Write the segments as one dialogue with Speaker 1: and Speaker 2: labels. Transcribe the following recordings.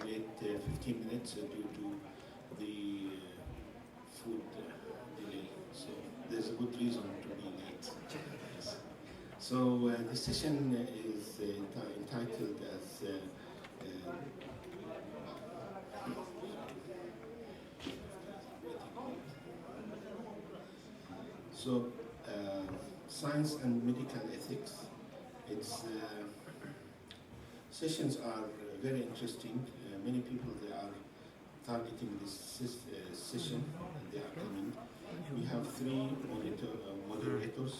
Speaker 1: late 15 minutes due to the food delay. So there's a good reason to be late. Yes. So the session is entitled as Science and Medical Ethics. Its sessions are very interesting. Many people they are targeting this session and they are coming. We have three moderators.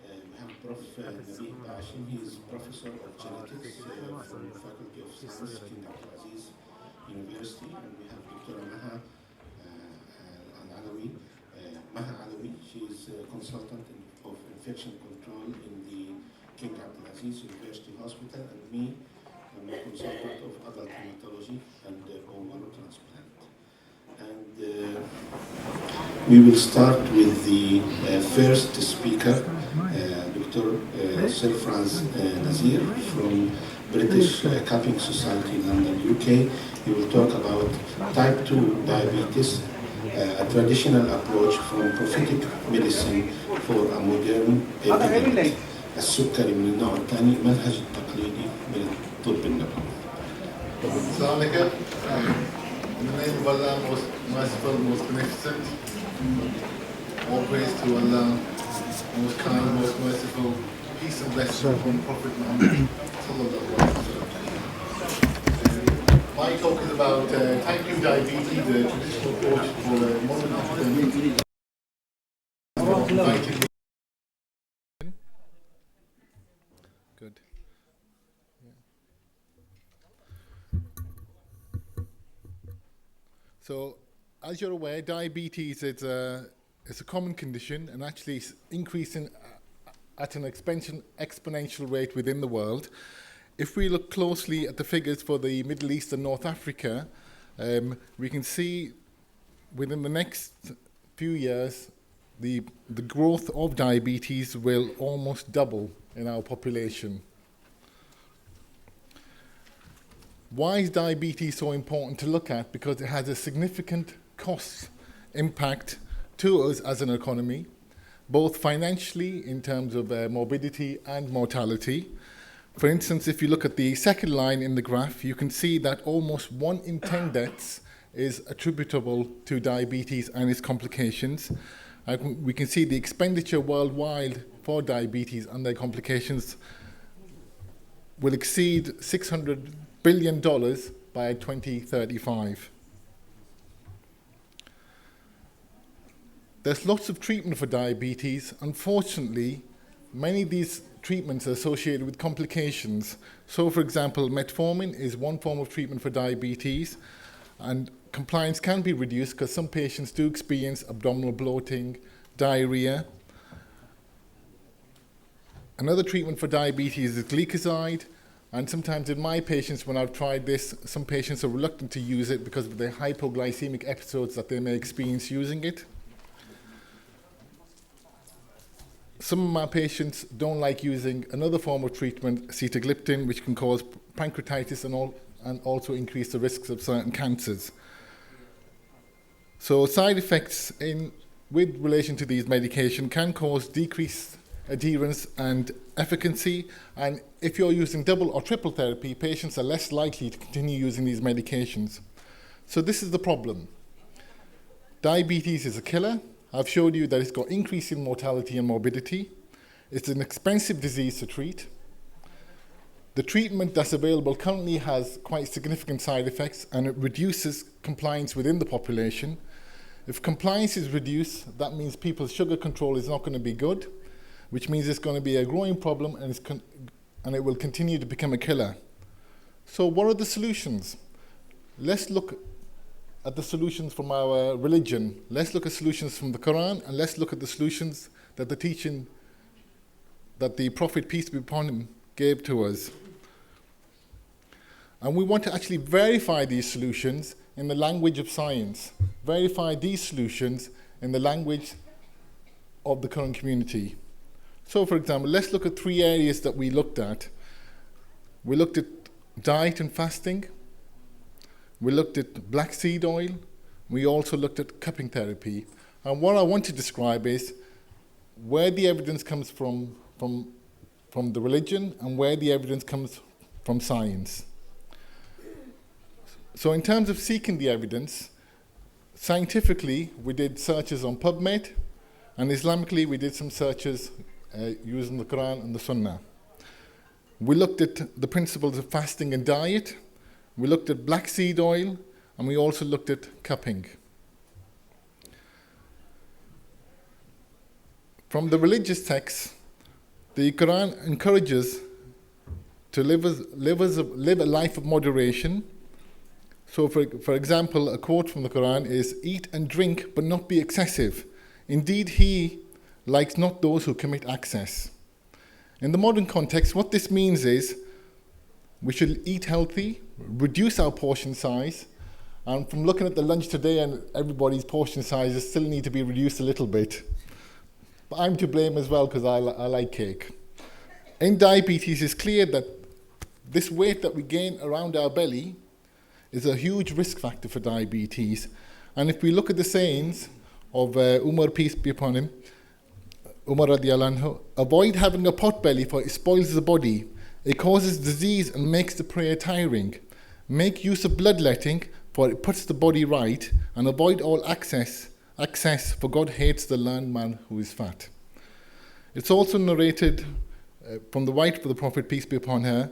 Speaker 1: We have Prof. Nabi Bashim. He is Professor of Genetics from the Faculty of Science, King Abdulaziz University. And we have Dr. Maha Alawi. She is a consultant of infection control in the King Abdulaziz University Hospital, and me, I'm a consultant of adult hematology and bone marrow transplant. And we will start with the first speaker, Dr. Sir Franz Nazir from British Capping Society, London, UK. He will talk about type 2 diabetes, a traditional approach from prophetic medicine for a modern epidemic. السكري من النوع الثاني منهج التقليدي من الطب النبوي.
Speaker 2: السلام عليكم. In the name of Allah, most merciful, most beneficent, all praise to Allah, most kind, most merciful, peace and blessing upon Prophet Muhammad sallallahu alaihi wasallam. My talk is about type 2 diabetes, the traditional approach for modern epidemic. Good. So, as you're aware, diabetes is a common condition and actually is increasing at an exponential rate within the world. If we look closely at the figures for the Middle East and North Africa, we can see within the next few years, the growth of diabetes will almost double in our population. Why is diabetes so important to look at? Because it has a significant cost impact to us as an economy, both financially in terms of morbidity and mortality. For instance, if you look at the second line in the graph, you can see that almost 1 in 10 deaths is attributable to diabetes and its complications. We can see the expenditure worldwide for diabetes and their complications will exceed $600 billion by 2035. There's lots of treatment for diabetes. Unfortunately, many of these treatments are associated with complications. So, for example, metformin is one form of treatment for diabetes, and compliance can be reduced because some patients do experience abdominal bloating, diarrhea. Another treatment for diabetes is glucoside, and sometimes in my patients, when I've tried this, some patients are reluctant to use it because of the hypoglycemic episodes that they may experience using it. Some of my patients don't like using another form of treatment, sitagliptin, which can cause pancreatitis and also increase the risks of certain cancers. So side effects with relation to these medications can cause decreased adherence and efficacy, and if you're using double or triple therapy, patients are less likely to continue using these medications. So this is the problem. Diabetes is a killer. I've showed you that it's got increasing mortality and morbidity. It's an expensive disease to treat. The treatment that's available currently has quite significant side effects, and it reduces compliance within the population. If compliance is reduced, that means people's sugar control is not going to be good, which means it's going to be a growing problem and it will continue to become a killer. So what are the solutions? Let's look at the solutions from our religion. Let's look at solutions from the Quran, and let's look at the solutions that the teaching that the Prophet, peace be upon him, gave to us. And we want to actually verify these solutions in the language of science, verify these solutions in the language of the current community. So, for example, let's look at 3 areas that we looked at. We looked at diet and fasting. we looked at black seed oil, we also looked at cupping therapy. And what I want to describe is where the evidence comes from the religion and where the evidence comes from science. So in terms of seeking the evidence, scientifically, we did searches on PubMed, and Islamically, we did some searches using the Quran and the Sunnah. We looked at the principles of fasting and diet, we looked at black seed oil, and we also looked at cupping. From the religious texts, the Quran encourages to live a life of moderation. So, for example, a quote from the Quran is, "Eat and drink, but not be excessive. Indeed, he likes not those who commit excess." In the modern context, what this means is we should eat healthy, reduce our portion size, and from looking at the lunch today, and everybody's portion sizes still need to be reduced a little bit. But I'm to blame as well because I like cake. In diabetes, it's clear that this weight that we gain around our belly is a huge risk factor for diabetes. And if we look at the sayings of Umar, peace be upon him, Umar radiallahu anhu, avoid having a pot belly, for it spoils the body. It causes disease and makes the prayer tiring. Make use of bloodletting, for it puts the body right, and avoid all excess, for God hates the lean man who is fat. It's also narrated from the wife of the Prophet, peace be upon her,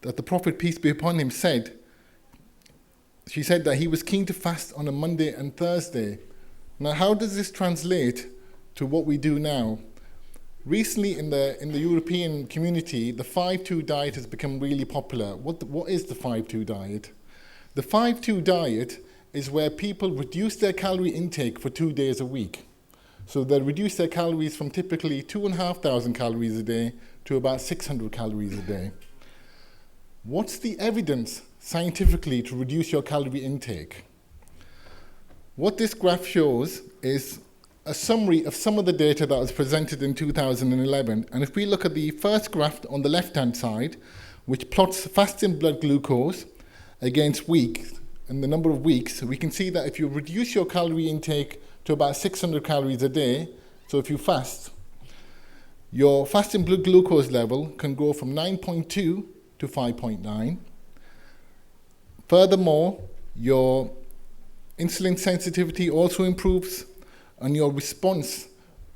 Speaker 2: that the Prophet, peace be upon him, she said that he was keen to fast on a Monday and Thursday. Now, how does this translate to what we do now? Recently, in the European community, the 5-2 diet has become really popular. What is the 5-2 diet? The 5-2 diet is where people reduce their calorie intake for 2 days a week. So they reduce their calories from typically 2,500 calories a day to about 600 calories a day. What's the evidence scientifically to reduce your calorie intake? What this graph shows is a summary of some of the data that was presented in 2011. And if we look at the first graph on the left-hand side, which plots fasting blood glucose against weeks, and the number of weeks, we can see that if you reduce your calorie intake to about 600 calories a day, so if you fast, your fasting blood glucose level can go from 9.2 to 5.9. Furthermore, your insulin sensitivity also improves, and your response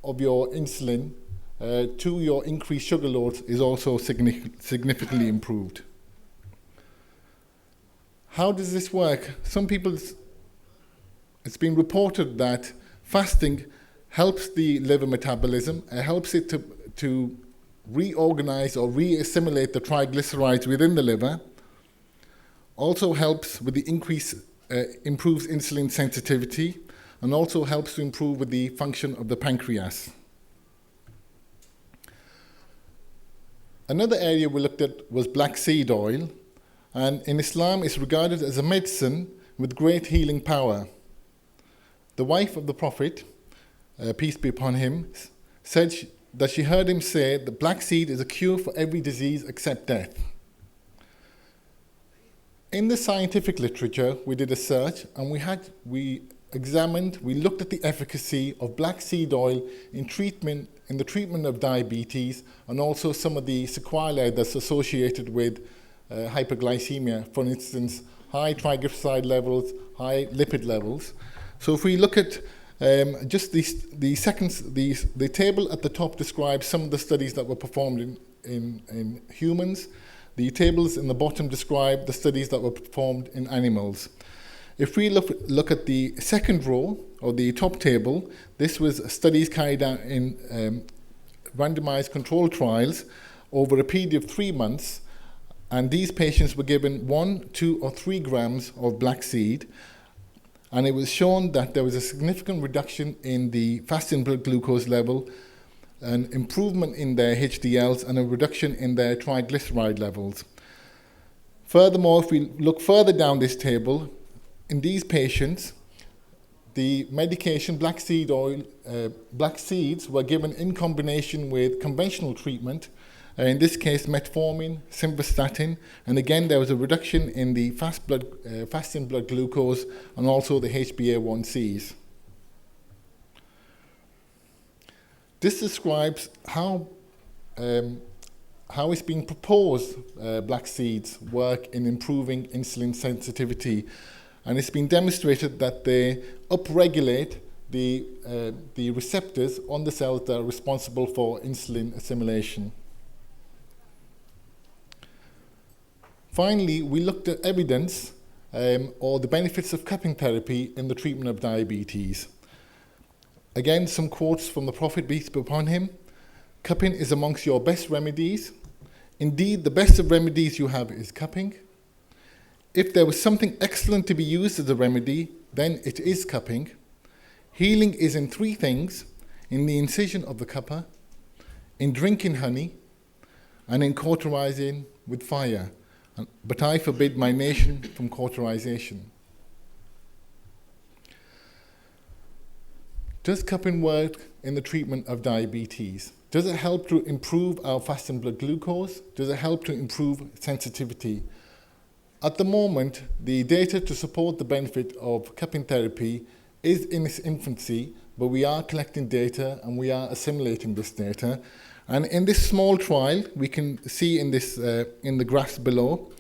Speaker 2: of your insulin to your increased sugar loads is also significantly improved. How does this work? It's been reported that fasting helps the liver metabolism. It helps it to reorganize or re-assimilate the triglycerides within the liver. Also helps with the improves insulin sensitivity, and also helps to improve with the function of the pancreas. Another area we looked at was black seed oil, and in Islam it's regarded as a medicine with great healing power. The wife of the Prophet, peace be upon him, said that she heard him say that black seed is a cure for every disease except death. In the scientific literature, we did a search, and we looked at the efficacy of black seed oil in the treatment of diabetes, and also some of the sequelae that's associated with hyperglycemia, for instance, high triglyceride levels, high lipid levels. So if we look at just the table at the top describes some of the studies that were performed in humans. The tables in the bottom describe the studies that were performed in animals. If we look at the second row, or the top table, this was studies carried out in randomized controlled trials over a period of 3 months, and these patients were given 1, 2, or 3 grams of black seed, and it was shown that there was a significant reduction in the fasting blood glucose level, an improvement in their HDLs, and a reduction in their triglyceride levels. Furthermore, if we look further down this table, in these patients, the medication black seed oil, black seeds were given in combination with conventional treatment, In this case, metformin, simvastatin, and again there was a reduction in the fasting blood glucose and also the HbA1cs. This describes how it's been proposed black seeds work in improving insulin sensitivity, and it's been demonstrated that they upregulate the receptors on the cells that are responsible for insulin assimilation. Finally, we looked at evidence or the benefits of cupping therapy in the treatment of diabetes. Again, some quotes from the Prophet, peace be upon him. Cupping is amongst your best remedies. Indeed, the best of remedies you have is cupping. If there was something excellent to be used as a remedy, then it is cupping. Healing is in three things: in the incision of the cupper, in drinking honey, and in cauterizing with fire. But I forbid my nation from cauterization. Does cupping work in the treatment of diabetes? Does it help to improve our fasting blood glucose? Does it help to improve sensitivity? At the moment, the data to support the benefit of cupping therapy is in its infancy, but we are collecting data and we are assimilating this data. And in this small trial, we can see in the graphs below,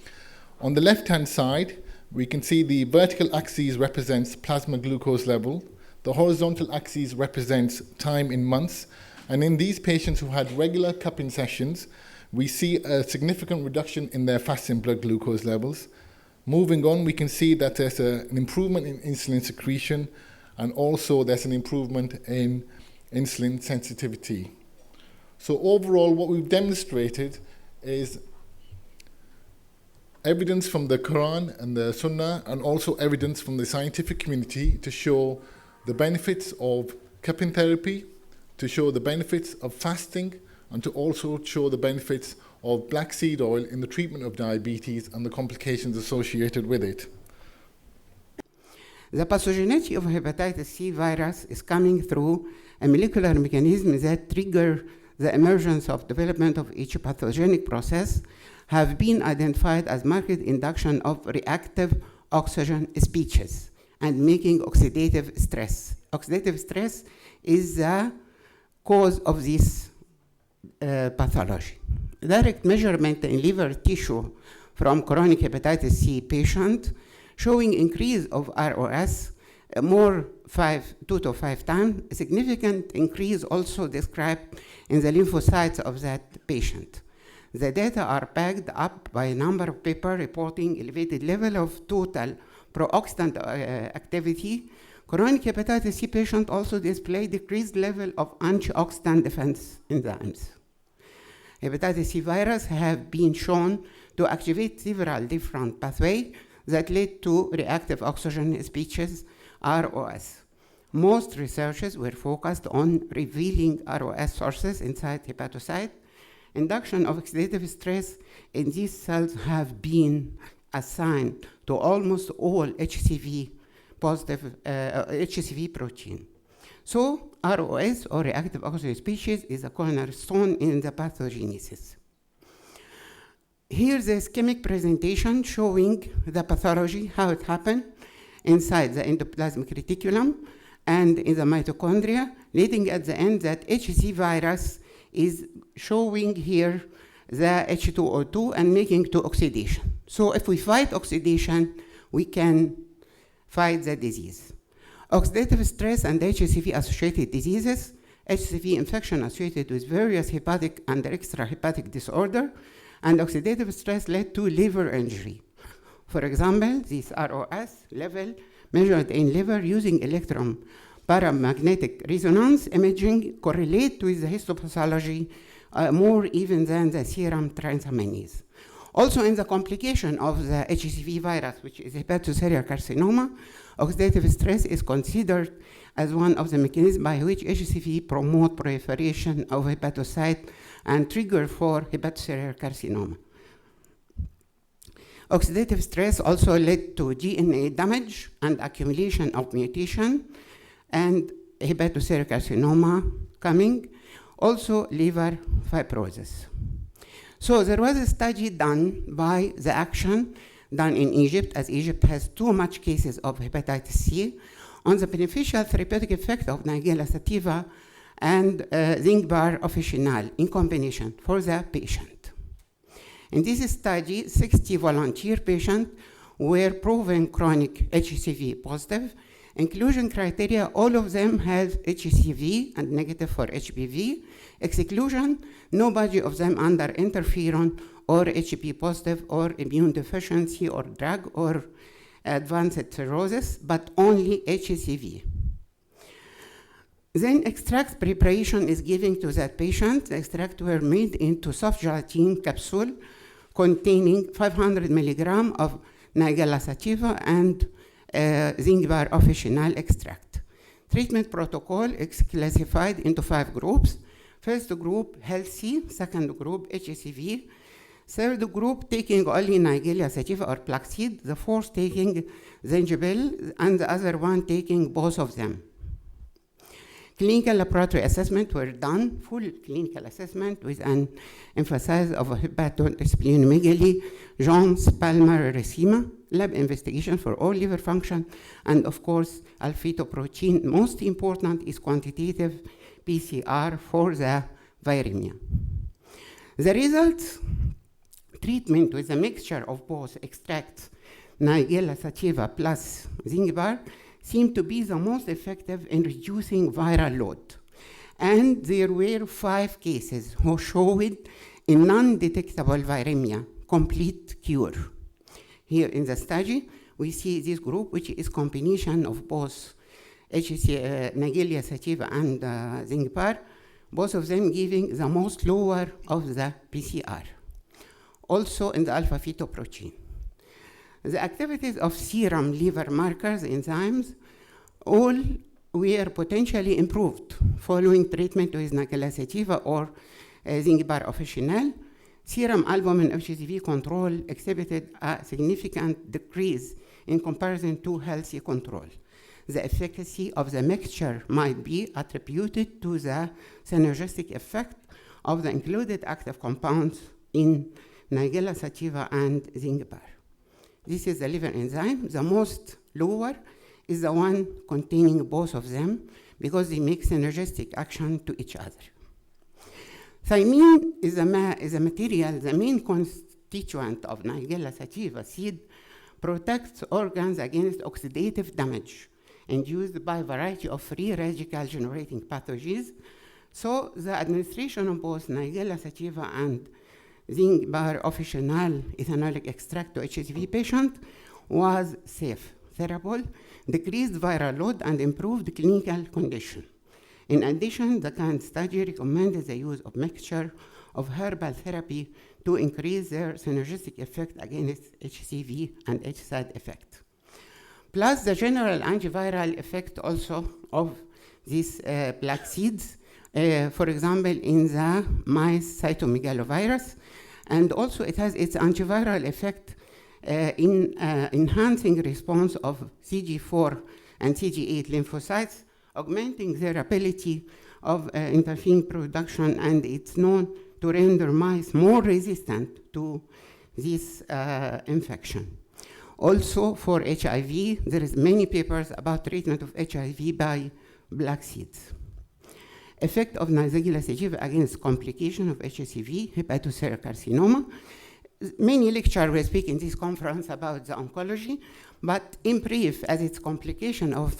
Speaker 2: on the left-hand side, we can see the vertical axis represents plasma glucose level. The horizontal axis represents time in months. And in these patients who had regular cupping sessions, we see a significant reduction in their fasting blood glucose levels. Moving on, we can see that there's an improvement in insulin secretion, and also there's an improvement in insulin sensitivity. So overall, what we've demonstrated is evidence from the Quran and the Sunnah, and also evidence from the scientific community to show the benefits of cupping therapy, to show the benefits of fasting, and to also show the benefits of black seed oil in the treatment of diabetes and the complications associated with it.
Speaker 3: The pathogenicity of hepatitis C virus is coming through a molecular mechanism that trigger the emergence of development of each pathogenic process, have been identified as marked induction of reactive oxygen species and making oxidative stress. Oxidative stress is the cause of this pathology. Direct measurement in liver tissue from chronic hepatitis C patient showing increase of ROS more 2 to 5 times, a significant increase also described in the lymphocytes of that patient. The data are backed up by a number of papers reporting elevated level of total pro-oxidant activity. Chronic hepatitis C patients also display decreased level of antioxidant defense enzymes. Hepatitis C virus have been shown to activate several different pathways that lead to reactive oxygen species, ROS. Most researches were focused on revealing ROS sources inside hepatocyte. Induction of oxidative stress in these cells have been assigned to almost all HCV positive HCV protein. So ROS, or reactive oxygen species, is a cornerstone in the pathogenesis. Here's a schematic presentation showing the pathology, how it happened inside the endoplasmic reticulum and in the mitochondria, leading at the end that HCV virus is showing here the H2O2 and making to oxidation. So if we fight oxidation, we can fight the disease. Oxidative stress and HCV-associated diseases, HCV infection associated with various hepatic and extrahepatic disorder, and oxidative stress led to liver injury. For example, this ROS level measured in liver using electron paramagnetic resonance imaging correlate with the histopathology more even than the serum transaminase. Also in the complication of the HCV virus, which is hepatocellular carcinoma, oxidative stress is considered as one of the mechanisms by which HCV promote proliferation of hepatocyte and trigger for hepatocellular carcinoma. Oxidative stress also led to DNA damage and accumulation of mutation and hepatocellular carcinoma coming, also liver fibrosis. So there was a study done by the Action done in Egypt, as Egypt has too much cases of hepatitis C, on the beneficial therapeutic effect of Nigella sativa and zinc bar officinal in combination for the patient. In this study, 60 volunteer patients were proven chronic HCV positive. Inclusion criteria, all of them have HCV and negative for HPV. Exclusion, nobody of them under interferon or HPV positive or immune deficiency or drug or advanced cirrhosis, but only HCV. Then extract preparation is given to that patient. The extract were made into soft gelatin capsule containing 500 milligram of Nigella sativa and zinc bar officinal extract. Treatment protocol is classified into 5 groups. First group, healthy. Second group, HCV. Third group, taking only Nigella sativa or flaxseed. The fourth, taking zingiber, and the other one taking both of them. Clinical laboratory assessment were done, full clinical assessment with an emphasis of hepatosplenomegaly, Jones Palmer racema, lab investigation for all liver function, and of course, alpha-fetoprotein. Most important is quantitative PCR for the viremia. The results, treatment with a mixture of both extracts, Nigella sativa plus zinc bar, seem to be the most effective in reducing viral load. And there were 5 cases who showed a non-detectable viremia, complete cure. Here in the study, we see this group, which is combination of both Nigella sativa and zinc bar, both of them giving the most lower of the PCR. Also in the alpha-fetoprotein. The activities of serum liver markers, enzymes, all were potentially improved following treatment with Nigella sativa or zinc bar officinal. Serum albumin HCV control exhibited a significant decrease in comparison to healthy control. The efficacy of the mixture might be attributed to the synergistic effect of the included active compounds in Nigella sativa and zinc bar. This is the liver enzyme. The most lower is the one containing both of them because they make synergistic action to each other. Thymine is a material, the main constituent of Nigella sativa seed, protects organs against oxidative damage induced by a variety of free radical generating pathogens. So the administration of both Nigella sativa and zinc bar officinal ethanolic extract to HCV patient was safe, therapeutic, decreased viral load, and improved clinical condition. In addition, the current study recommended the use of mixture of herbal therapy to increase their synergistic effect against HCV and H side effect. Plus the general antiviral effect also of these black seeds, for example, in the mice cytomegalovirus, and also it has its antiviral effect in enhancing response of CD4 and CD8 lymphocytes, augmenting their ability of interferon production, and it's known to render mice more resistant to this infection. Also for HIV, there is many papers about treatment of HIV by black seeds. Effect of Nigella sativa against complication of HCV, hepatocellular carcinoma. Many lecturers will speak in this conference about the oncology, but in brief, as it's complication of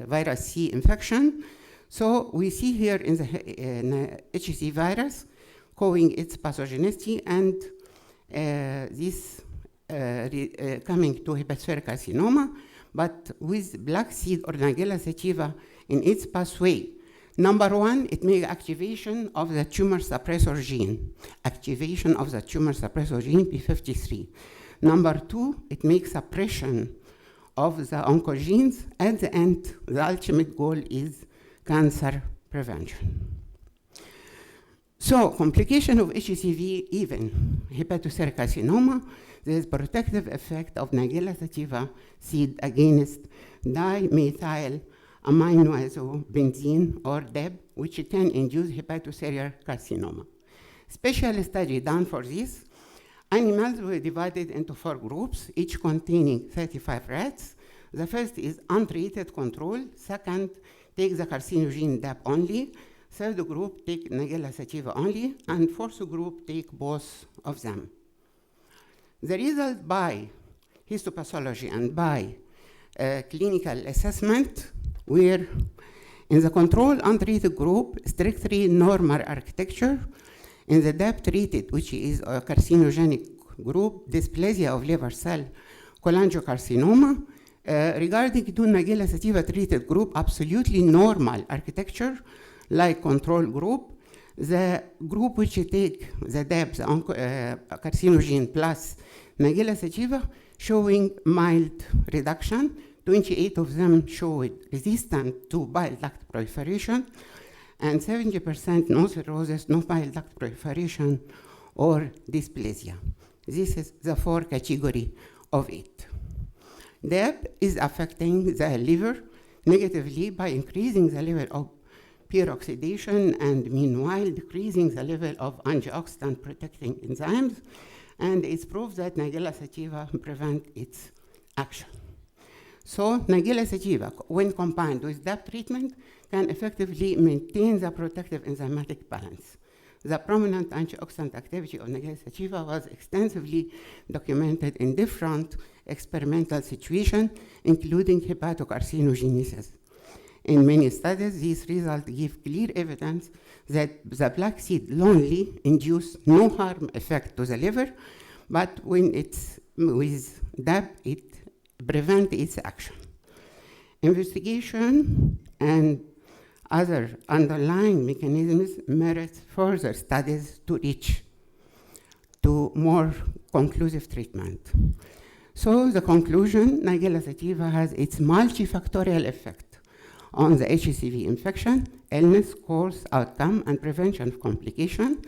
Speaker 3: virus C infection. So we see here in the HCV virus showing its pathogenicity, and this coming to hepatocellular carcinoma, but with black seed or Nigella sativa in its pathway. Number one, it makes activation of the tumor suppressor gene, activation of the tumor suppressor gene P53. Number two, it makes suppression of the oncogenes. At the end, the ultimate goal is cancer prevention. So, complication of HCV, even hepatocellular carcinoma, there is protective effect of Nigella sativa seed against dimethyl aminoisobenzene or DEB, which can induce hepatocellular carcinoma. Special study done for this. Animals were divided into 4 groups, each containing 35 rats. The first is untreated control. Second, take the carcinogen DAP only. Third group, take Nagella sativa only. And fourth group, take both of them. The result by histopathology and by clinical assessment were in the control untreated group, strictly normal architecture. In the DAP treated, which is a carcinogenic group, dysplasia of liver cell cholangiocarcinoma. Regarding to Nagella sativa treated group, absolutely normal architecture like control group. The group which take the DAP, the carcinogen plus Nagella sativa, showing mild reduction. 28 of them showed resistant to bile duct proliferation, and 70% no cirrhosis, no bile duct proliferation, or dysplasia. This is the 4 category of it. DAP is affecting the liver negatively by increasing the level of peroxidation and meanwhile decreasing the level of antioxidant protecting enzymes, and it's proved that Nagella sativa prevent its action. So Nagella sativa, when combined with DAP treatment, can effectively maintain the protective enzymatic balance. The prominent antioxidant activity of Nagella sativa was extensively documented in different experimental situations, including hepatocarcinogenesis. In many studies, these results give clear evidence that the black seed lonely induce no harm effect to the liver, but when it's with DAP, it prevents its action. Investigation and other underlying mechanisms merit further studies to reach to more conclusive treatment. So the conclusion, Nagella sativa has its multifactorial effect on the HCV infection, illness, course, outcome, and prevention of complication,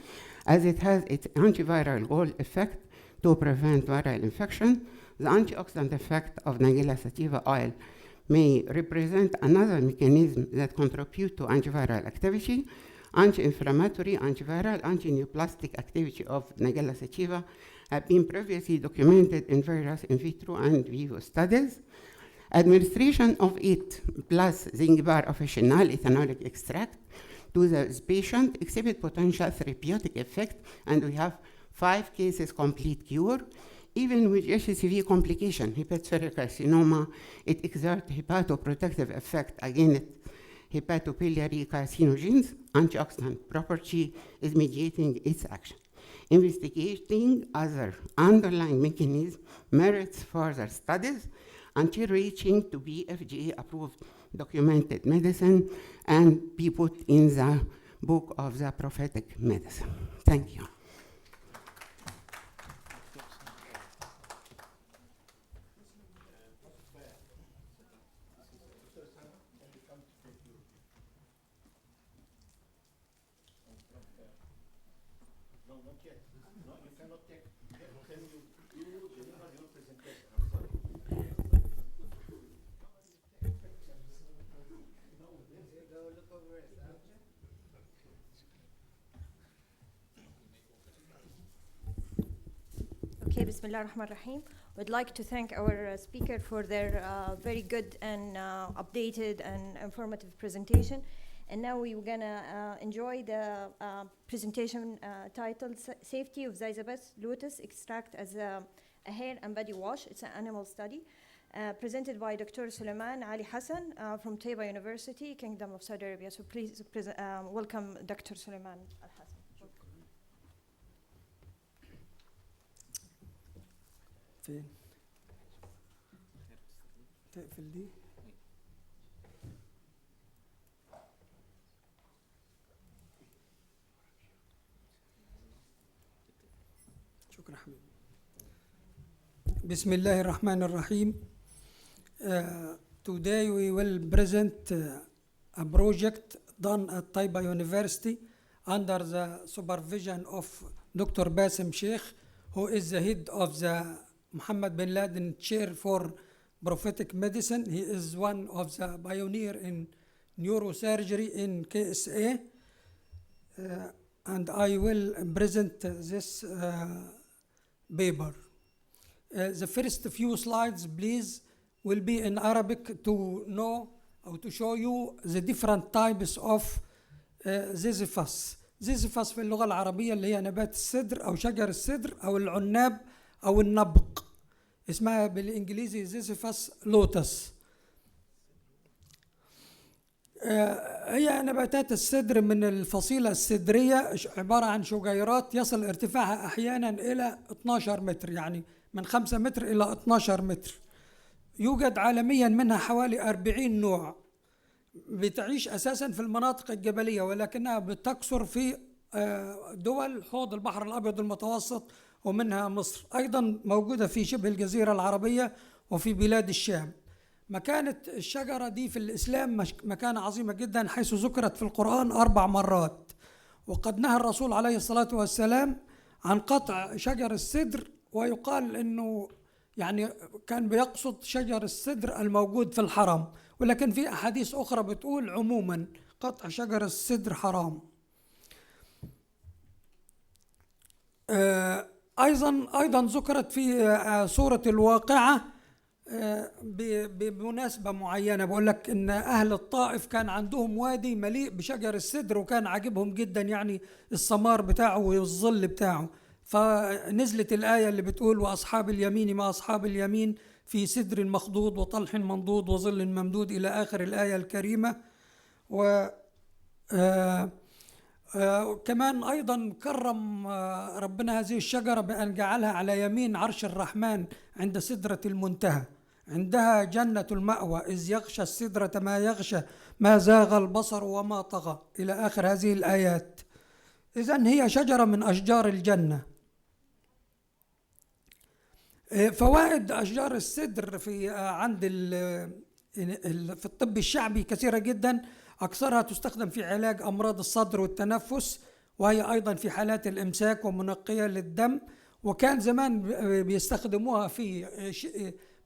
Speaker 3: as it has its antiviral goal effect to prevent viral infection. The antioxidant effect of Nagella sativa oil may represent another mechanism that contribute to antiviral activity. Anti-inflammatory, antiviral, anti-neoplastic activity of Nagella sativa have been previously documented in various in vitro and vivo studies. Administration of it plus zinc bar officinal ethanolic extract to the patient exhibit potential therapeutic effect, and we have 5 cases complete cure. Even with HCV complication, hepatocellular carcinoma, it exerts hepatoprotective effect against hepatobiliary carcinogens. Antioxidant property is mediating its action. Investigating other underlying mechanisms merits further studies until reaching to be FDA-approved documented medicine and be put in the book of the prophetic medicine. Thank you.
Speaker 4: Okay, Bismillah ar-Rahman ar-Rahim. We'd like to thank our speaker for their very good and updated and informative presentation. And now we're gonna enjoy the presentation titled Safety of Zizabeth Lotus Extract as a Hair and Body Wash. It's an animal study. Presented by Dr. Suleiman Ali Hassan from Taiba University, Kingdom of Saudi Arabia. So please welcome Dr. Suleiman Al Hassan.
Speaker 5: فين؟ تقفل دي؟ شكرا حبيبي. بسم الله الرحمن الرحيم. Today we will present a project done at Taiba University under the supervision of Dr. Bassem Sheikh, who is the head of the Muhammad bin Laden Chair for Prophetic Medicine. He is one of the pioneers in neurosurgery in KSA. and I will present this paper. The first few slides, please, will be in Arabic to know or to show you the different types of زيزيفاس. زيزيفاس في اللغة العربية اللي هي نبات السدر أو شجر السدر أو العناب أو النبق، اسمها بالإنجليزي زيزيفاس لوتس. هي نباتات السدر من الفصيلة السدرية، عبارة عن شجيرات يصل ارتفاعها أحيانا إلى 12 متر، يعني من 5 متر إلى 12 متر. يوجد عالميا منها حوالي 40 نوع، بتعيش أساسا في المناطق الجبلية، ولكنها بتكثر في دول حوض البحر الأبيض المتوسط ومنها مصر. أيضا موجودة في شبه الجزيرة العربية وفي بلاد الشام. مكانة الشجرة دي في الإسلام مكانة عظيمة جدا، حيث ذكرت في القرآن 4 مرات. وقد نهى الرسول عليه الصلاة والسلام عن قطع شجر السدر، ويقال أنه يعني كان بيقصد شجر السدر الموجود في الحرم، ولكن في أحاديث أخرى بتقول عموما قطع شجر السدر حرام. أيضا ذكرت في سورة الواقعة بمناسبة معينة، بقول لك إن أهل الطائف كان عندهم وادي مليء بشجر السدر، وكان عاجبهم جدا يعني الثمار بتاعه والظل بتاعه. فنزلت الآية اللي بتقول وأصحاب اليمين ما أصحاب اليمين في سدر مخضود وطلح منضود وظل ممدود إلى آخر الآية الكريمة. كمان أيضا كرم ربنا هذه الشجرة بأن جعلها على يمين عرش الرحمن عند سدرة المنتهى، عندها جنة المأوى إذ يغشى السدرة ما يغشى ما زاغ البصر وما طغى إلى آخر هذه الآيات. إذن هي شجرة من أشجار الجنة. فوائد أشجار السدر في الطب الشعبي كثيرة جدا، أكثرها تستخدم في علاج أمراض الصدر والتنفس، وهي أيضا في حالات الإمساك ومنقية للدم. وكان زمان بيستخدموها في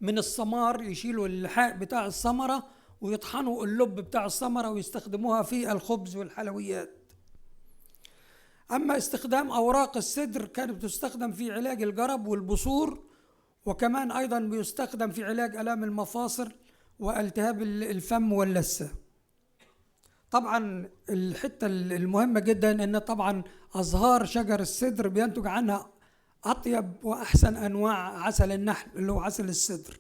Speaker 5: من الثمار، يشيلوا اللحاء بتاع الثمرة ويطحنوا اللب بتاع الثمرة ويستخدموها في الخبز والحلويات. أما استخدام أوراق السدر كانت بتستخدم في علاج الجرب والبثور، وكمان أيضا بيستخدم في علاج آلام المفاصل والتهاب الفم واللثة. طبعا الحتة المهمة جدا ان طبعا أزهار شجر السدر بينتج عنها أطيب وأحسن أنواع عسل النحل اللي هو عسل السدر.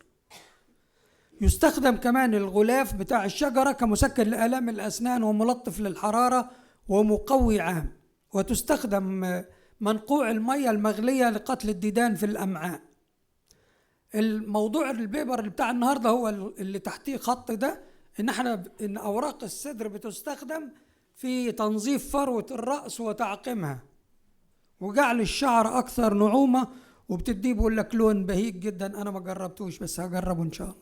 Speaker 5: يستخدم كمان الغلاف بتاع الشجرة كمسكن لآلام الأسنان وملطف للحرارة ومقوي عام. وتستخدم منقوع المية المغلية لقتل الديدان في الأمعاء. الموضوع البيبر اللي بتاع النهاردة هو اللي تحتيه خط ده، إن أوراق السدر بتستخدم في تنظيف فروة الرأس وتعقيمها وجعل الشعر أكثر نعومة، وبتديه بقول لك لون بهيج جدا. أنا ما جربتوش بس هجربه إن شاء الله.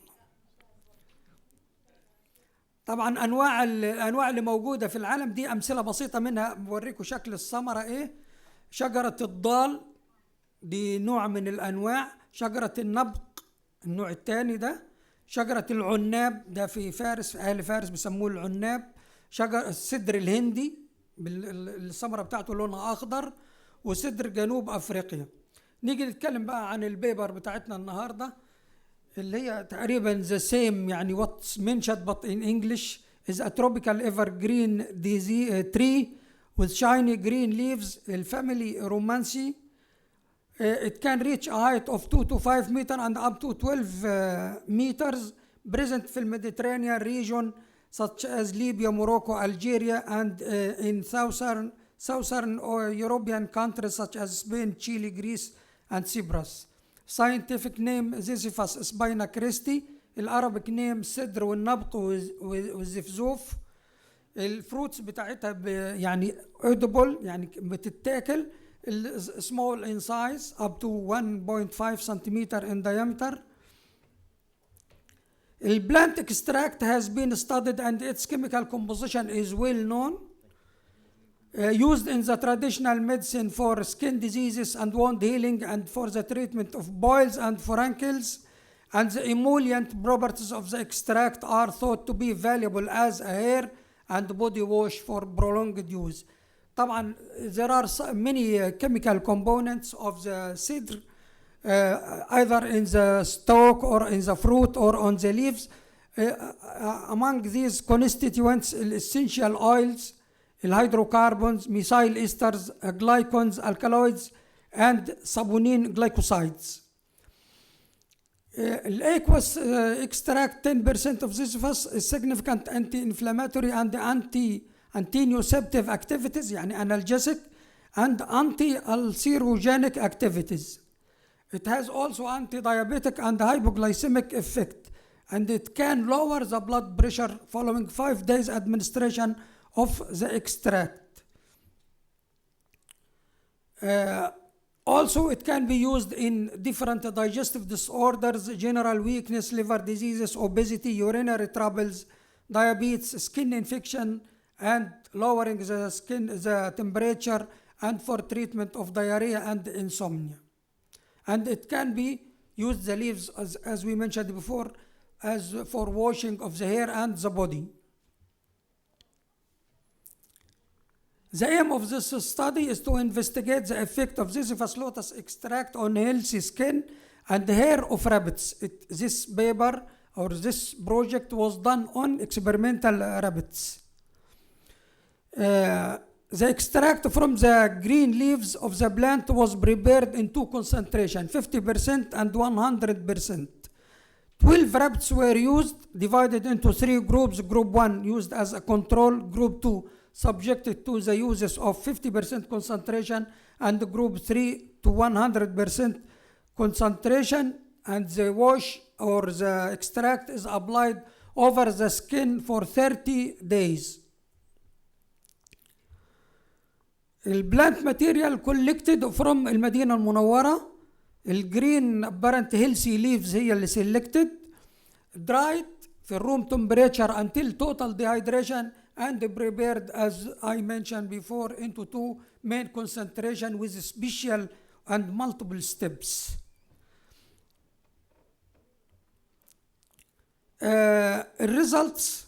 Speaker 5: طبعا الأنواع اللي موجودة في العالم دي أمثلة بسيطة منها، بوريكم شكل الثمرة إيه. شجرة الضال دي نوع من الأنواع، شجرة النبق النوع الثاني ده، شجرة العناب ده في فارس، في أهل فارس بيسموه العناب، شجر السدر الهندي الثمرة بتاعته لونها أخضر، وسدر جنوب أفريقيا. نيجي نتكلم بقى عن البيبر بتاعتنا النهاردة اللي هي تقريبا the same يعني what's mentioned but in English is a tropical evergreen tree with shiny green leaves, الفاميلي رومانسي. It can reach a height of 2 to 5 meters and up to 12 meters, present في Mediterranean region such as Libya, Morocco, Algeria, and in southern European countries such as Spain, Chile, Greece, and Cyprus. Scientific name Ziziphus spina christi. Arabic name سدر والنبق والزفزوف. الفروتس بتاعتها يعني edible يعني بتتاكل. small in size up to 1.5 centimeter in diameter. The plant extract has been studied and its chemical composition is well known. Used in the traditional medicine for skin diseases and wound healing and for the treatment of boils and furuncles. And the emollient properties of the extract are thought to be valuable as a hair and body wash for prolonged use. طبعا there are many chemical components of the cedar, either in the stalk or in the fruit or on the leaves. Among these constituents, essential oils, hydrocarbons, methyl esters, glycans, alkaloids, and saponin glycosides. Aqueous extract 10% of ziziphus is significant anti-inflammatory and anti-nociceptive activities, يعني analgesic, and anti-ulcerogenic activities. It has also anti-diabetic and hypoglycemic effect, and it can lower the blood pressure following 5 days administration of the extract. Also, it can be used in different digestive disorders, general weakness, liver diseases, obesity, urinary troubles, diabetes, skin infection, and lowering the temperature, and for treatment of diarrhea and insomnia. And it can be used, the leaves, as we mentioned before, as for washing of the hair and the body. The aim of this study is to investigate the effect of Ziziphus lotus extract on healthy skin and hair of rabbits. This paper or this project was done on experimental rabbits. The extract from the green leaves of the plant was prepared in two concentrations, 50% and 100%. 12 rabbits were used, divided into 3 groups. Group 1 used as a control, Group 2 subjected to the uses of 50% concentration, and Group 3 to 100% concentration, and the wash or the extract is applied over the skin for 30 days. البلانت ماتيريال collected from المدينة المنورة. الجرين apparent healthy leaves هي اللي selected, dried في الروم temperature until total dehydration, and prepared, as I mentioned before, into 2 main concentration with special and multiple steps. Results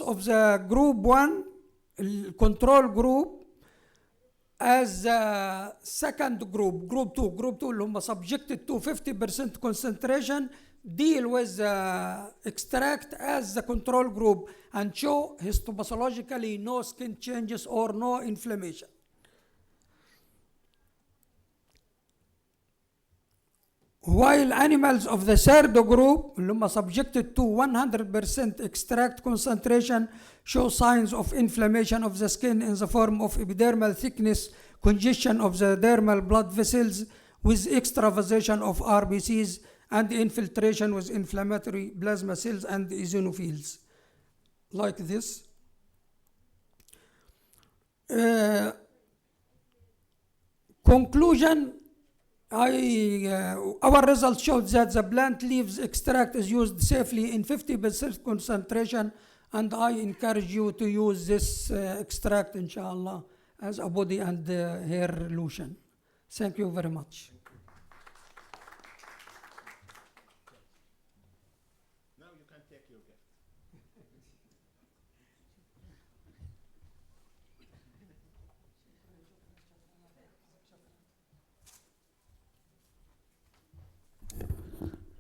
Speaker 5: of the group 1, control group, as the second group, group 2 اللي هم subjected to 50% concentration, deal with the extract as the control group and show histopathologically no skin changes or no inflammation. While animals of the third group اللي هم subjected to 100% extract concentration show signs of inflammation of the skin in the form of epidermal thickness, congestion of the dermal blood vessels with extravasation of RBCs, and infiltration with inflammatory plasma cells and eosinophils, like this. Conclusion, our results showed that the plant leaves extract is used safely in 50% concentration, and I encourage you to use this extract, inshallah, as a body and hair lotion. Thank you very much.
Speaker 1: Now you can take your gift.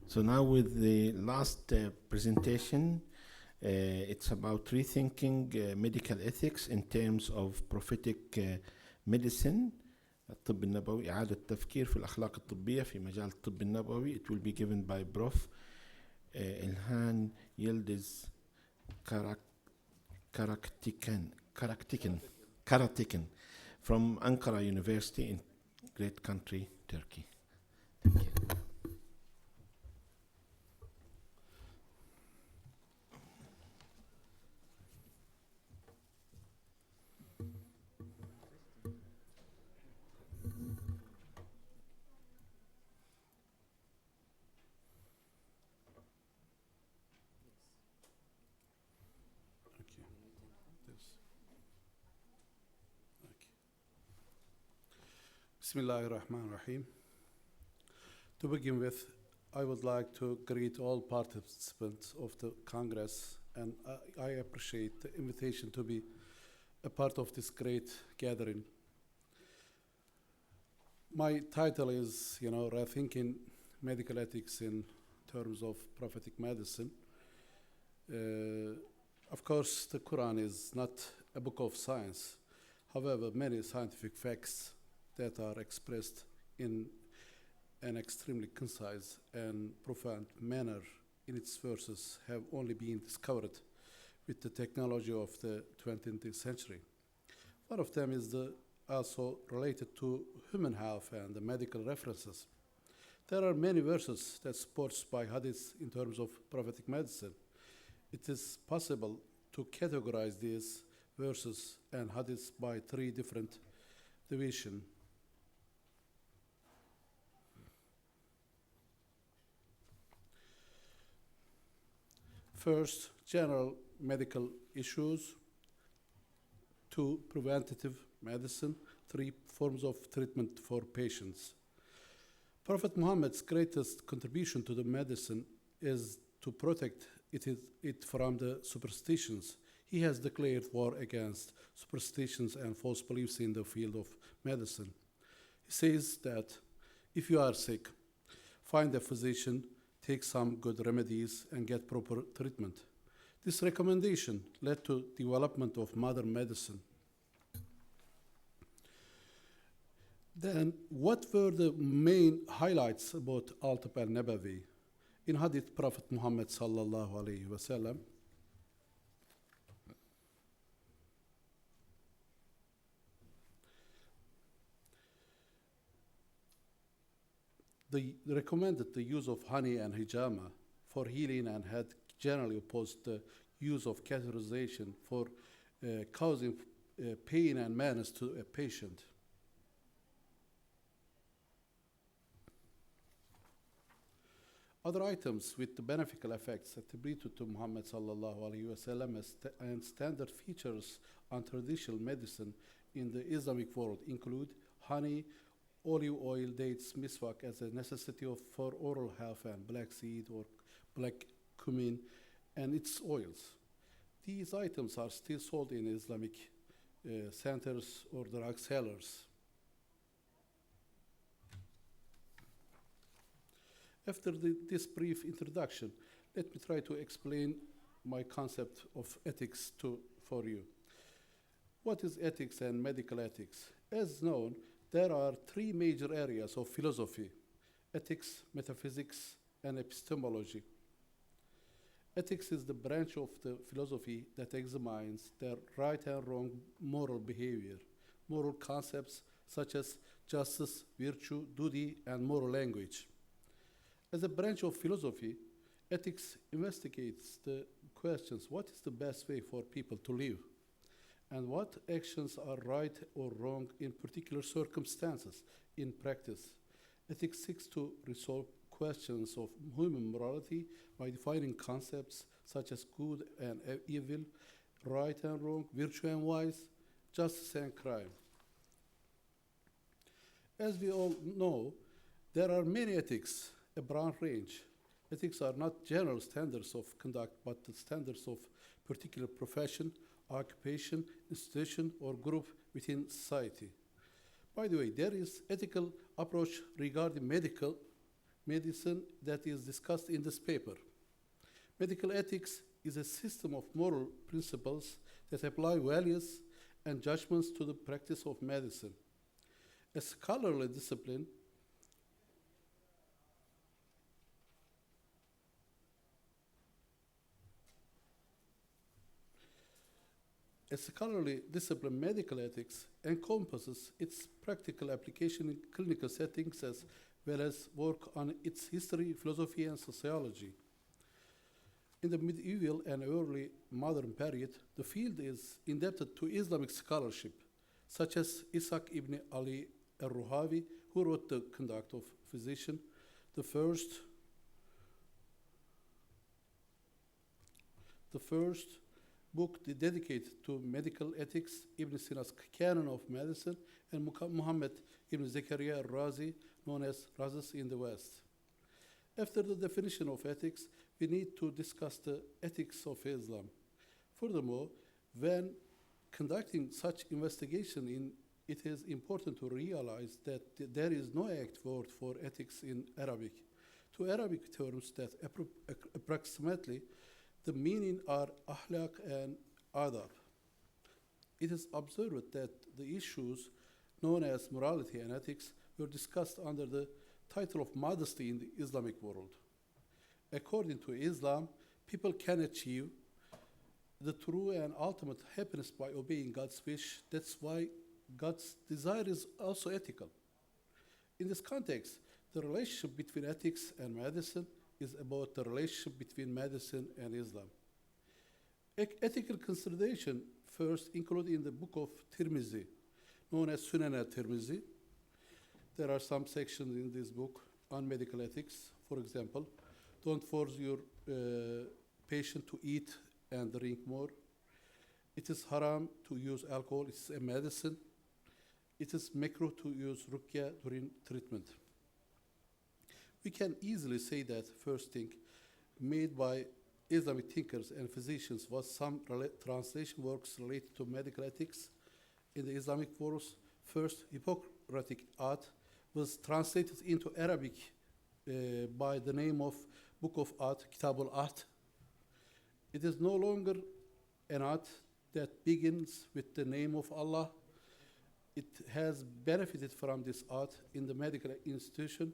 Speaker 1: So now with the last presentation, it's about rethinking medical ethics in terms of prophetic medicine. الطب النبوي، إعادة التفكير في الأخلاق الطبية في مجال الطب النبوي. It will be given by Prof. Ilhan Yildiz Karatikin from Ankara University in great country, Turkey. Thank you.
Speaker 6: Bismillahir Rahmanir Rahim. To begin with, I would like to greet all participants of the Congress and I appreciate the invitation to be a part of this great gathering. My title is, Rethinking Medical Ethics in Terms of Prophetic Medicine. Of course, the Quran is not a book of science. However, many scientific facts that are expressed in an extremely concise and profound manner in its verses have only been discovered with the technology of the 20th century. One of them is also related to human health and the medical references. There are many verses that supports by hadiths in terms of prophetic medicine. It is possible to categorize these verses and hadiths by three different divisions. First, general medical issues. Two, preventative medicine. Three, forms of treatment for patients. Prophet Muhammad's greatest contribution to the medicine is to protect it from the superstitions. He has declared war against superstitions and false beliefs in the field of medicine. He says that if you are sick, find a physician, take some good remedies, and get proper treatment. This recommendation led to development of modern medicine. Then, what were the main highlights about Al-طب al-Nabawi? In Hadith, Prophet Muhammad sallallahu alayhi wa sallam they recommended the use of honey and hijama for healing and had generally opposed the use of cauterization for causing pain and madness to a patient. Other items with the beneficial effects attributed to Muhammad sallallahu alaihi wasallam and standard features on traditional medicine in the Islamic world include honey, olive oil, dates, miswak as a necessity for oral health, and black seed or black cumin and its oils. These items are still sold in Islamic centers or drug sellers. After this brief introduction, let me try to explain my concept of ethics for you. What is ethics and medical ethics? As known, there are three major areas of philosophy: ethics, metaphysics, and epistemology. Ethics is the branch of the philosophy that examines the right and wrong moral behavior, moral concepts such as justice, virtue, duty, and moral language. As a branch of philosophy, ethics investigates the questions: what is the best way for people to live? And what actions are right or wrong in particular circumstances in practice? Ethics seeks to resolve questions of human morality by defining concepts such as good and evil, right and wrong, virtue and vice, justice and crime. As we all know, there are many ethics, a broad range. Ethics are not general standards of conduct, but the standards of particular profession, occupation, institution, or group within society. By the way, there is ethical approach regarding medicine that is discussed in this paper. Medical ethics is a system of moral principles that apply values and judgments to the practice of medicine. A scholarly discipline medical ethics encompasses its practical application in clinical settings as well as work on its history, philosophy, and sociology. In the medieval and early modern period, the field is indebted to Islamic scholarship, such as Ishaq ibn Ali al-Ruhawi, who wrote The Conduct of Physician, the first book dedicated to medical ethics, Ibn Sina's Canon of Medicine, and Muhammad ibn Zakaria al-Razi, known as Razis in the West. After the definition of ethics, we need to discuss the ethics of Islam. Furthermore, when conducting such investigation, it is important to realize that there is no exact word for ethics in Arabic. Two Arabic terms that approximately the meaning are ahlak and adab. It is observed that the issues known as morality and ethics were discussed under the title of modesty in the Islamic world. According to Islam, people can achieve the true and ultimate happiness by obeying God's wish. That's why God's desire is also ethical. In this context, the relationship between ethics and medicine is about the relationship between medicine and Islam. Ethical consideration first included in the book of Tirmizi, known as Sunan al-Tirmizi. There are some sections in this book on medical ethics. For example, don't force your patient to eat and drink more. It is haram to use alcohol. It's a medicine. It is makruh to use ruqya during treatment. We can easily say that first thing made by Islamic thinkers and physicians was some translation works related to medical ethics in the Islamic world. First, Hippocratic art was translated into Arabic by the name of Book of Art, Kitab al-Art. It is no longer an art that begins with the name of Allah. It has benefited from this art in the medical institution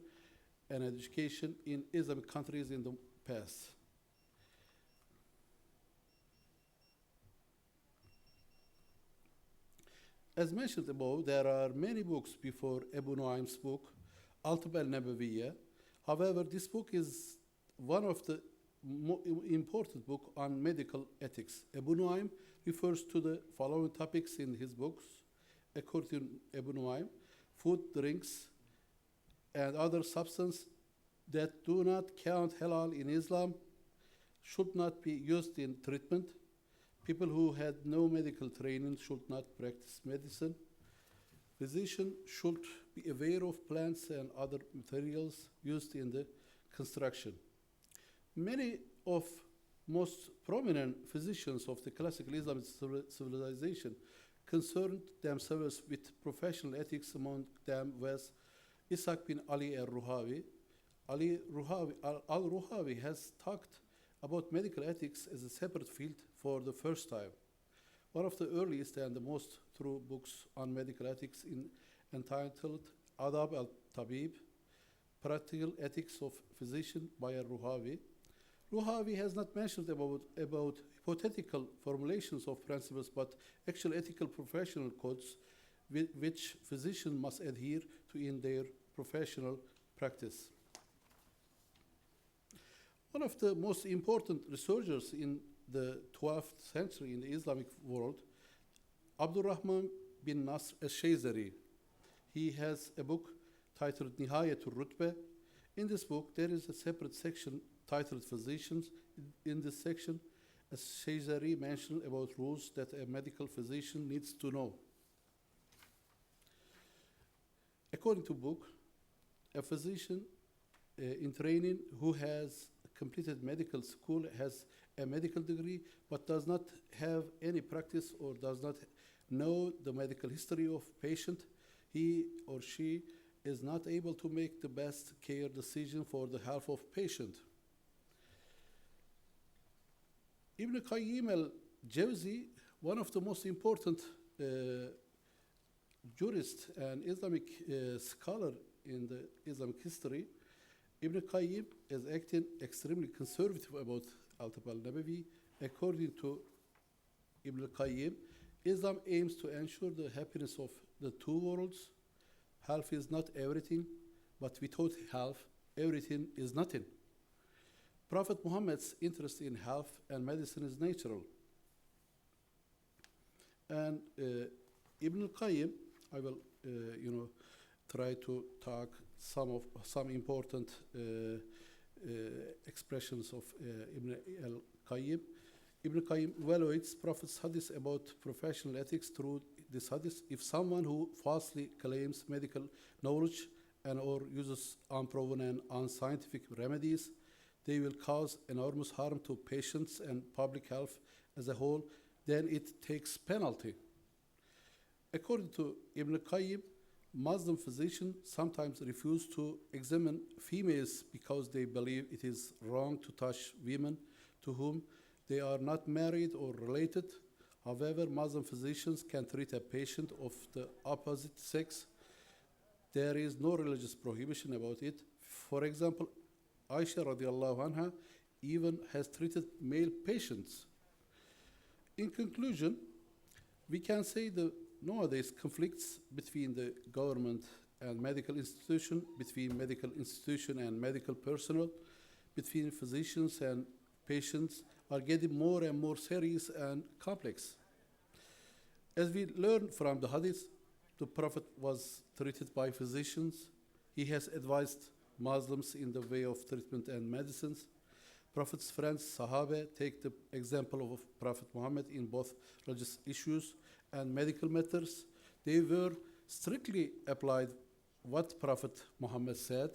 Speaker 6: and education in Islamic countries in the past. As mentioned above, there are many books before Abu Nu'aym's book, Al-طب al-Nabawiyya. However, this book is one of the important books on medical ethics. Abu Nu'aym refers to the following topics in his books. According to Abu Nu'aym, food, drinks, and other substances that do not count halal in Islam should not be used in treatment. People who had no medical training should not practice medicine. Physicians should be aware of plants and other materials used in the construction. Many of most prominent physicians of the classical Islamic civilization concerned themselves with professional ethics. Among them was Ishaq bin Ali al-Ruhawi. Al-Ruhawi has talked about medical ethics as a separate field for the first time. One of the earliest and the most true books on medical ethics entitled Adab al-Tabib, Practical Ethics of Physician by al-Ruhawi. Ruhawi has not mentioned about hypothetical formulations of principles, but actual ethical professional codes which physicians must adhere to in their professional practice. One of the most important researchers in the 12th century in the Islamic world, Abdurrahman bin Nasr al-Shazari. He has a book titled Nihayatul Rutbah. In this book, there is a separate section titled Physicians. In this section, al-Shazari mentioned about rules that a medical physician needs to know. According to the book, a physician in training who has completed medical school has a medical degree but does not have any practice or does not know the medical history of patient, he or she is not able to make the best care decision for the health of patient. Ibn Qayyim al-Jawzi, one of the most important jurists and Islamic scholar in the Islamic history, Ibn Qayyim is acting extremely conservative about Al-طب al-Nabawi. According to Ibn Qayyim, Islam aims to ensure the happiness of the two worlds. Health is not everything, but without health, everything is nothing. Prophet Muhammad's interest in health and medicine is natural. And Ibn Qayyim, I will, try to talk some important expressions of Ibn al-Qayyim. Ibn Qayyim evaluates Prophet's hadith about professional ethics through this hadith. If someone who falsely claims medical knowledge and or uses unproven and unscientific remedies, they will cause enormous harm to patients and public health as a whole, then it takes penalty. According to Ibn Qayyim, Muslim physicians sometimes refuse to examine females because they believe it is wrong to touch women to whom they are not married or related. However, Muslim physicians can treat a patient of the opposite sex. There is no religious prohibition about it. For example, Aisha radiallahu anha even has treated male patients. In conclusion, we can say that nowadays conflicts between the government and medical institution, between medical institution and medical personnel, between physicians and patients are getting more and more serious and complex. As we learn from the hadith, the Prophet was treated by physicians. He has advised Muslims in the way of treatment and medicines. Prophet's friends, Sahaba, take the example of Prophet Muhammad in both religious issues and medical matters. They were strictly applied what Prophet Muhammad said.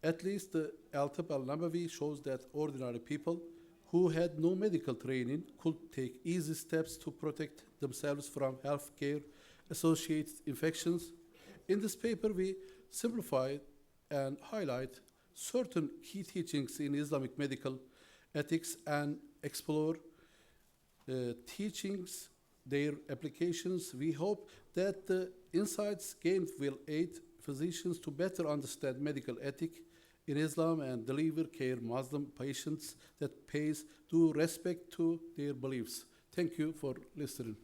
Speaker 6: At least the Al-Tib al-Nabawi shows that ordinary people who had no medical training could take easy steps to protect themselves from healthcare associated infections. In this paper, we simplify and highlight certain key teachings in Islamic medical ethics and explore teachings, their applications. We hope that the insights gained will aid physicians to better understand medical ethics in Islam and deliver care Muslim patients that pays due respect to their beliefs. Thank you for listening.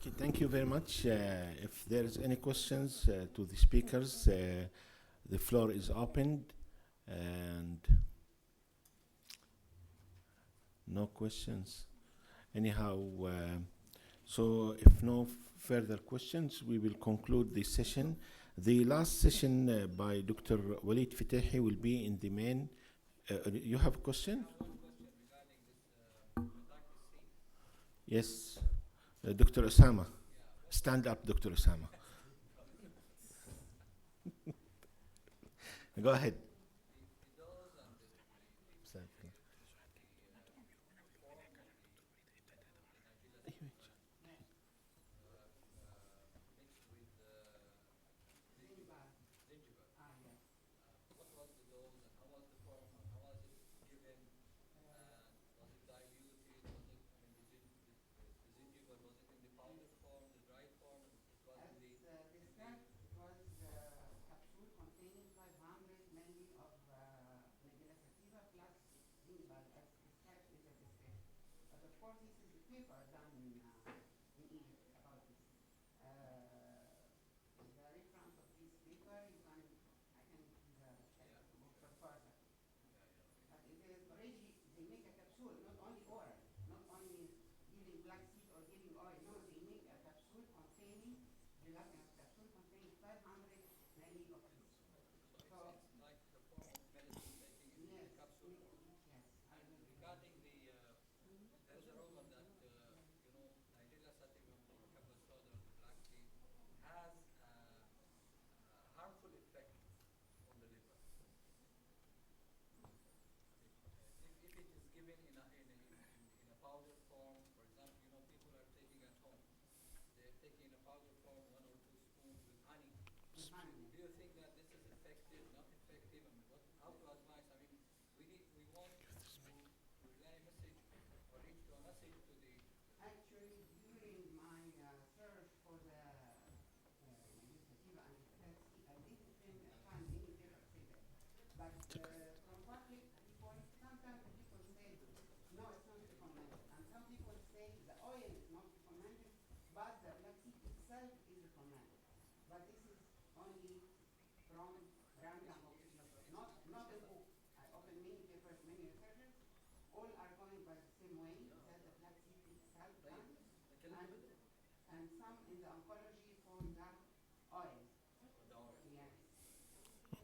Speaker 1: Okay, thank you very much. If there is any questions to the speakers, the floor is opened, and no questions. Anyhow, so if no further questions, we will conclude this session. The last session by Dr. Walid Fitahi will be in the main. You have a question? Yes. Dr. Osama. Stand up, Dr. Osama. Go ahead.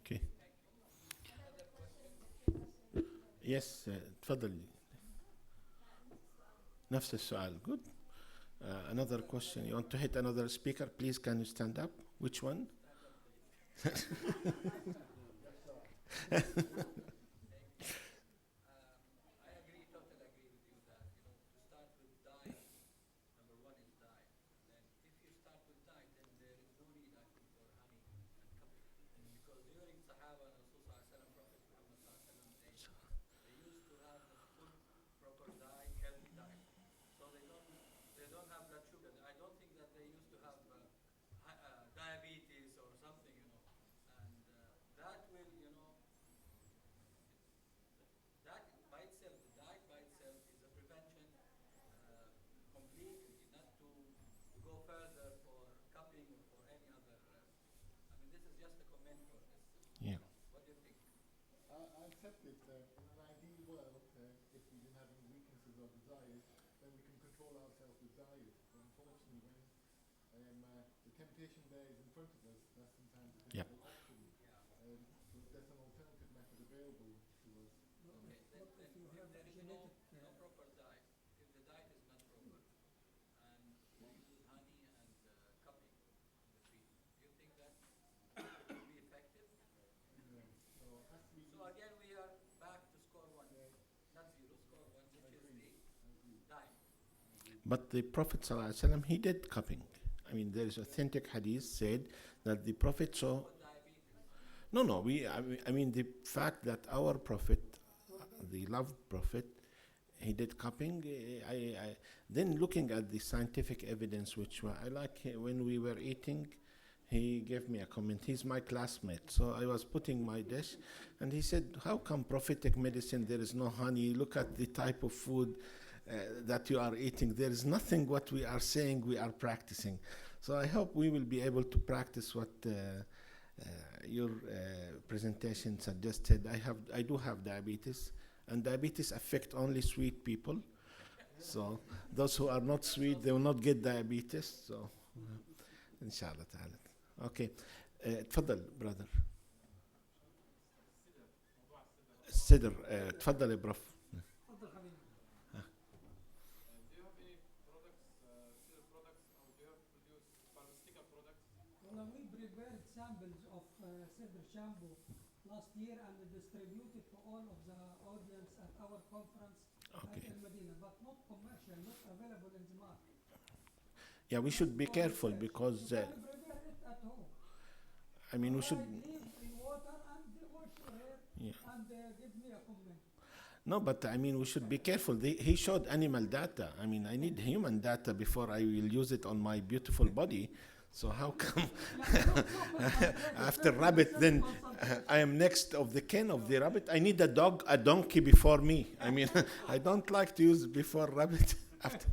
Speaker 1: Okay. Yes, تفضل. نفس السؤال. Good. Another question. You want to hit another speaker? Please, can you stand up? Which one? Yeah.
Speaker 2: I accept it. In an ideal world, if we didn't have any weaknesses or desires, then we can control ourselves with diet. But unfortunately, when the temptation there is in front of us, that's sometimes a
Speaker 1: Yep.
Speaker 2: difficult option. But there's an alternative method available to us.
Speaker 1: But the Prophet ﷺ, he did cupping. I mean, there is authentic hadith said that the Prophet saw. No, I mean the fact that our Prophet, the loved Prophet, he did cupping. Then looking at the scientific evidence, which I like, when we were eating, he gave me a comment. He's my classmate. So I was putting my dish, and he said, how come prophetic medicine, there is no honey? Look at the type of food that you are eating. There is nothing what we are saying we are practicing. So I hope we will be able to practice what your presentation suggested. I do have diabetes, and diabetes affect only sweet people. So those who are not sweet, they will not get diabetes. So inshallah ta'ala. Okay. تفضل brother. الصدر. تفضل يا بروف.
Speaker 5: We prepared samples of cedar shampoo last year and distributed to all of the audience at our conference at El Medina, but not commercial, not available in the market.
Speaker 1: Yeah, we should be careful because
Speaker 5: You can prepare it at home.
Speaker 1: I mean we should.
Speaker 5: In water and wash your hair and give me a comment.
Speaker 1: No, but I mean we should be careful. He showed animal data. I mean I need human data before I will use it on my beautiful body. So how come after rabbit then I am next of the kin of the rabbit? I need a donkey before me. I mean I don't like to use before rabbit. After.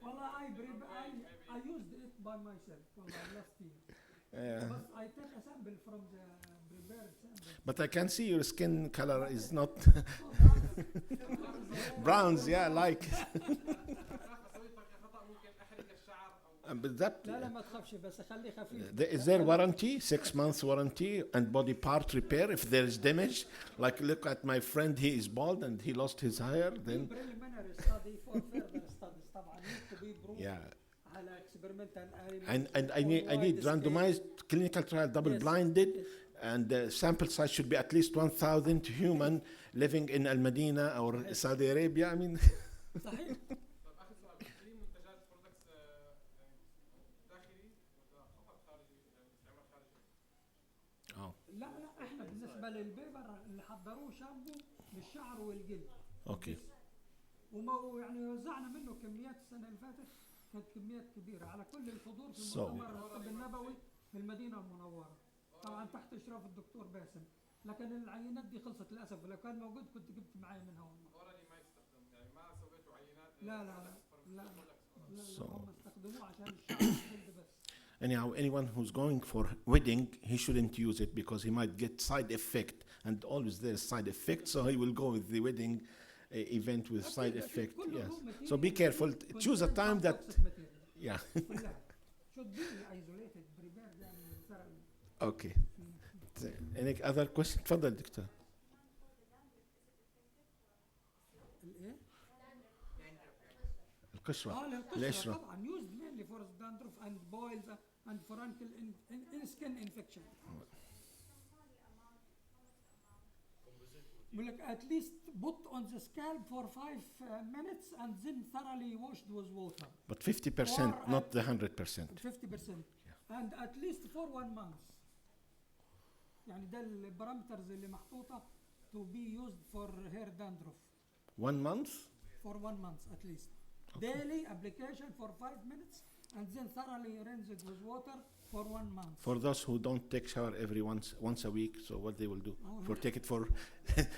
Speaker 5: Well, I used it by myself last year. But I take a sample from the prepared sample.
Speaker 1: But I can see your skin color is not browns. Yeah, like. بالضبط.
Speaker 5: لا ما تخافش بس خليه خفيف.
Speaker 1: Is there warranty, 6 months warranty and body part repair if there is damage? Like look at my friend, he is bald and he lost his hair. Then
Speaker 5: Preliminary study for further studies طبعا need to be proved على experimental animals.
Speaker 1: and I need randomized clinical trial, double blinded, and the sample size should be at least 1,000 human living in Al Medina or Saudi Arabia. I mean.
Speaker 5: صحيح. لا احنا بالنسبه للبيبر اللي حضروه شامبو للشعر والجلد.
Speaker 1: اوكي.
Speaker 5: وما يعني وزعنا منه كميات السنه اللي فاتت، كانت كميات كبيره على كل الحضور في مؤتمر الطب النبوي في المدينه المنوره. طبعا تحت اشراف الدكتور باسم، لكن العينات دي خلصت للاسف، ولو كان موجود كنت جبت معايا منها والله.
Speaker 7: ما يستخدم يعني ما سويتوا عينات.
Speaker 5: لا هم استخدموه عشان الشعر والجلد بس.
Speaker 1: Anyhow, anyone who's going for wedding, he shouldn't use it because he might get side effect, and always there's side effect. So he will go with the wedding event with side effect. Yes. So be careful. Choose a time that. Yeah.
Speaker 5: Should be isolated, prepared يعني thoroughly.
Speaker 1: Okay. Any other question? تفضل دكتور.
Speaker 2: القشرة
Speaker 5: القشرة
Speaker 2: القشرة.
Speaker 5: طبعا used mainly for dandruff and boils and for ankle in skin infection. بقول لك at least put on the scalp for 5 minutes and then thoroughly washed with water.
Speaker 2: But 50%, not the 100%.
Speaker 5: 50%. And at least for 1 month. يعني ده البارامترز اللي محطوطة to be used for hair dandruff.
Speaker 2: 1 month?
Speaker 5: For 1 month at least. Daily application for 5 minutes and then thoroughly rinse it with water for 1 month.
Speaker 2: For those who don't take shower every once a week, so what they will do? For take it for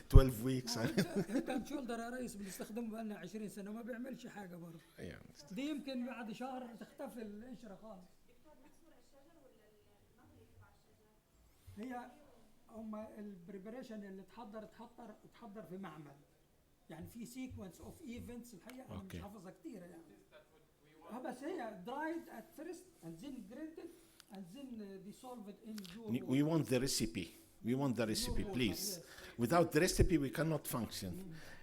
Speaker 2: 12 weeks.
Speaker 5: هيد اند شولدر يا ريس بنستخدمه بقالنا 20 سنة وما بيعملش حاجة برضه.
Speaker 2: Yeah.
Speaker 5: دي يمكن بعد شهر تختفي القشرة خالص. هي هما البريبريشن اللي اتحضر في معمل. يعني في سيكونس اوف ايفنتس الحقيقه انا مش حافظها كتير يعني. بس هي dried at first and then grated and then dissolved in your
Speaker 2: We want the recipe. We want the recipe, please. Without the recipe we cannot function.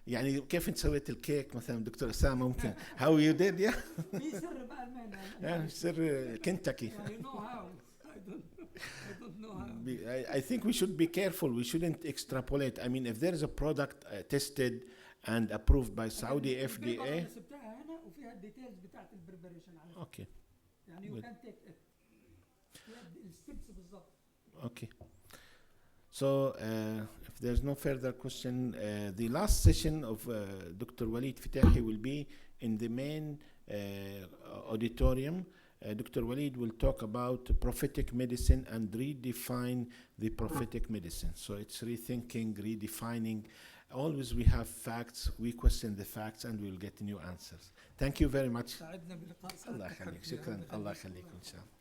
Speaker 2: يعني كيف انت سويت الكيك مثلا دكتور اسامه ممكن how you did yeah.
Speaker 5: في سر بقى المهنه.
Speaker 2: سر كنتاكي.
Speaker 5: I know how. I don't know how.
Speaker 2: I think we should be careful. We shouldn't extrapolate. I mean, if there is a product tested and approved by Saudi FDA.
Speaker 5: سبتها هنا وفيها الديتيلز بتاعت البريبريشن على
Speaker 2: Okay.
Speaker 5: يعني you can take it. فيها الستبس بالظبط.
Speaker 2: Okay. So, if there's no further question, the last session of Dr. Walid Fitahi will be in the main auditorium. Dr. Walid will talk about prophetic medicine and redefine the prophetic medicine. So it's rethinking, redefining. Always we have facts, we question the facts and we'll get new answers. Thank you very much.
Speaker 5: ساعدنا بلقاء
Speaker 2: الله يخليك. شكرا. الله يخليك إن شاء الله.